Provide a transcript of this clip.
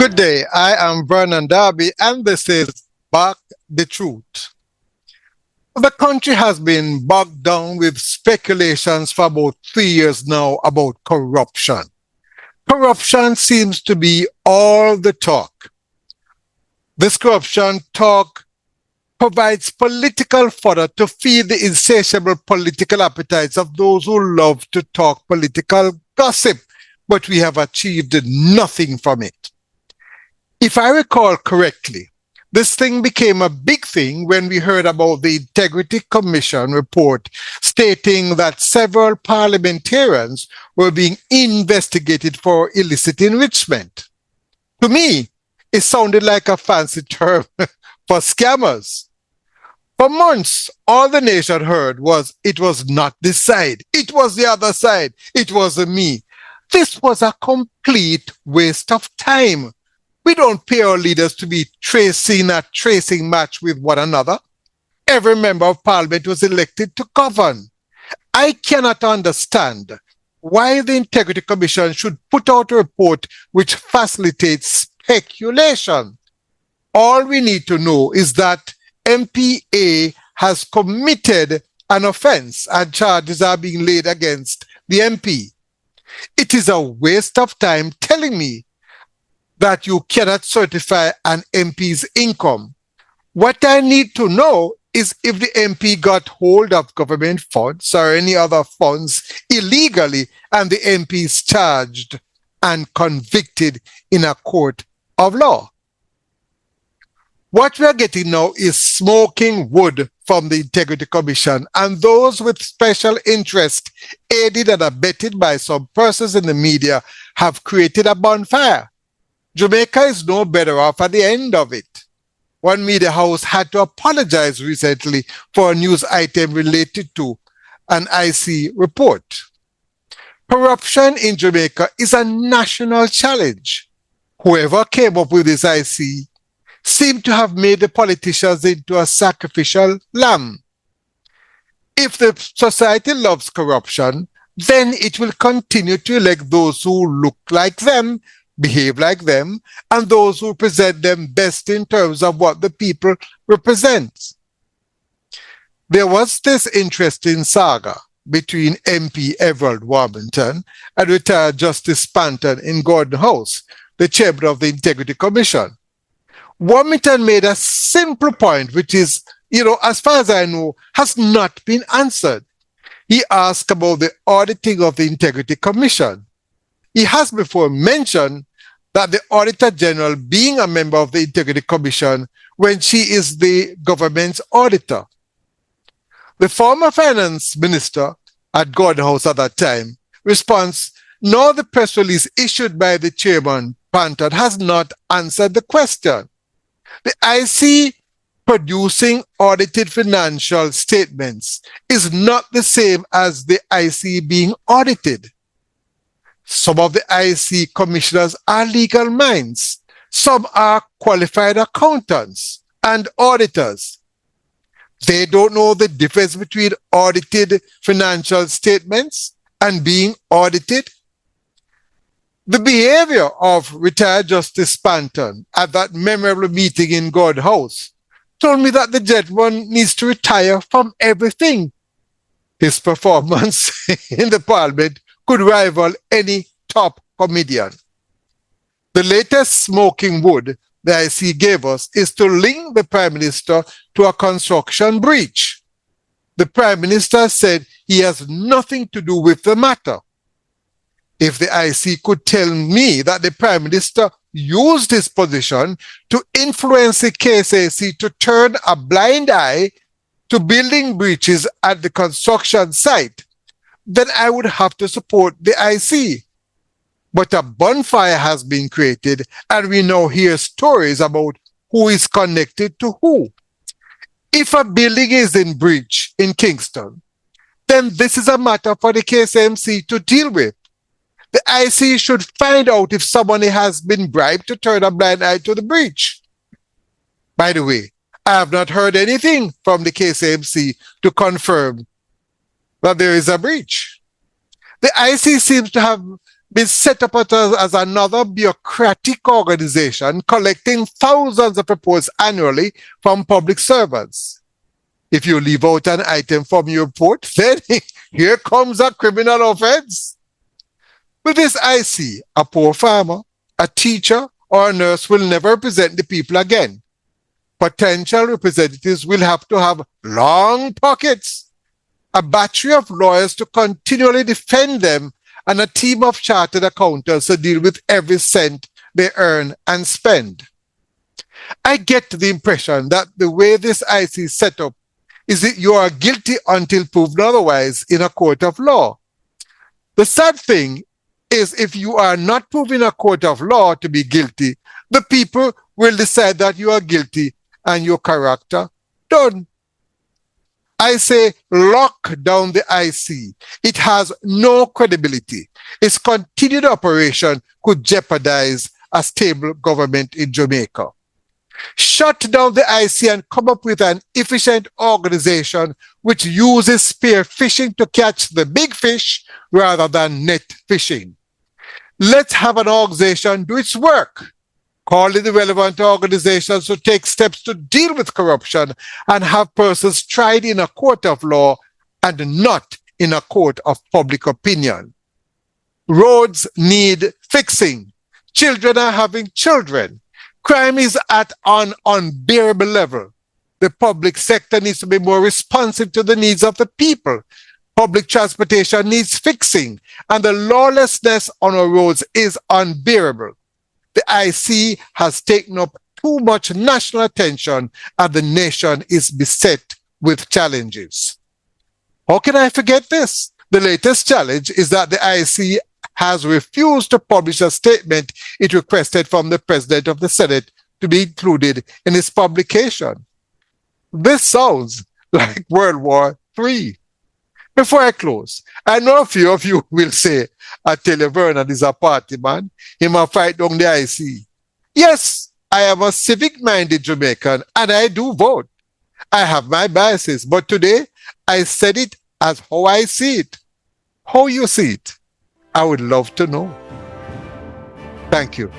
Good day. I am Vernon Darby, and this is Back the Truth. The country has been bogged down with speculations for about 3 years now about corruption. Corruption seems to be all the talk. This corruption talk provides political fodder to feed the insatiable political appetites of those who love to talk political gossip, but we have achieved nothing from it. If I recall correctly, this thing became a big thing when we heard about the Integrity Commission report stating that several parliamentarians were being investigated for illicit enrichment. To me, it sounded like a fancy term for scammers. For months, all the nation heard was it was not this side, it was the other side, it was me. This was a complete waste of time. We don't pay our leaders to be tracing a tracing match with one another. Every member of parliament was elected to govern. I cannot understand why the Integrity Commission should put out a report which facilitates speculation. All we need to know is that MPA has committed an offense and charges are being laid against the MP. It is a waste of time telling me that you cannot certify an MP's income. What I need to know is if the MP got hold of government funds or any other funds illegally and the MP is charged and convicted in a court of law. What we are getting now is smoking wood from the Integrity Commission, and those with special interest, aided and abetted by some persons in the media, have created a bonfire. Jamaica is no better off at the end of it. One media house had to apologize recently for a news item related to an IC report. Corruption in Jamaica is a national challenge. Whoever came up with this IC seemed to have made the politicians into a sacrificial lamb. If the society loves corruption, then it will continue to elect those who look like them, behave like them, and those who present them best in terms of what the people represent. There was this interesting saga between MP Everald Warburton and retired Justice Spanton in Gordon House, the chairman of the Integrity Commission. Warburton made a simple point, which is, as far as I know, has not been answered. He asked about the auditing of the Integrity Commission. He has before mentioned that the Auditor General being a member of the Integrity Commission when she is the government's auditor. The former finance minister at Gordon House at that time responds, nor the press release issued by the chairman, Panton, has not answered the question. The IC producing audited financial statements is not the same as the IC being audited. Some of the IC commissioners are legal minds. Some are qualified accountants and auditors. They don't know the difference between audited financial statements and being audited. The behavior of retired Justice Spanton at that memorable meeting in God House told me that the gentleman needs to retire from everything. His performance in the parliament could rival any top comedian. The latest smoking wood the IC gave us is to link the Prime Minister to a construction breach. The Prime Minister said he has nothing to do with the matter. If the IC could tell me that the Prime Minister used his position to influence the KSAC to turn a blind eye to building breaches at the construction site, then I would have to support the IC. But a bonfire has been created, and we now hear stories about who is connected to who. If a building is in breach in Kingston, then this is a matter for the KSMC to deal with. The IC should find out if somebody has been bribed to turn a blind eye to the breach. By the way, I have not heard anything from the KSMC to confirm that there is a breach. The IC seems to have been set up as another bureaucratic organization collecting thousands of reports annually from public servants. If you leave out an item from your report, then here comes a criminal offense. With this I see a poor farmer, a teacher, or a nurse will never represent the people again. Potential representatives will have to have long pockets, a battery of lawyers to continually defend them, and a team of chartered accountants to deal with every cent they earn and spend. I get the impression that the way this IC is set up is that you are guilty until proven otherwise in a court of law. The sad thing is if you are not proven in a court of law to be guilty, the people will decide that you are guilty and your character done. I say lock down the IC. It has no credibility. Its continued operation could jeopardize a stable government in Jamaica. Shut down the IC and come up with an efficient organization which uses spear fishing to catch the big fish rather than net fishing. Let's have an organization do its work. Call in the relevant organizations to take steps to deal with corruption and have persons tried in a court of law and not in a court of public opinion. Roads need fixing. Children are having children. Crime is at an unbearable level. The public sector needs to be more responsive to the needs of the people. Public transportation needs fixing, and the lawlessness on our roads is unbearable. The IC has taken up too much national attention and the nation is beset with challenges. How can I forget this? The latest challenge is that the IC has refused to publish a statement it requested from the President of the Senate to be included in its publication. This sounds like World War III. Before I close, I know a few of you will say, I tell you, Vernon is a party man. He must fight down the IC. Yes, I am a civic-minded Jamaican and I do vote. I have my biases, but today I said it as how I see it. How you see it, I would love to know. Thank you.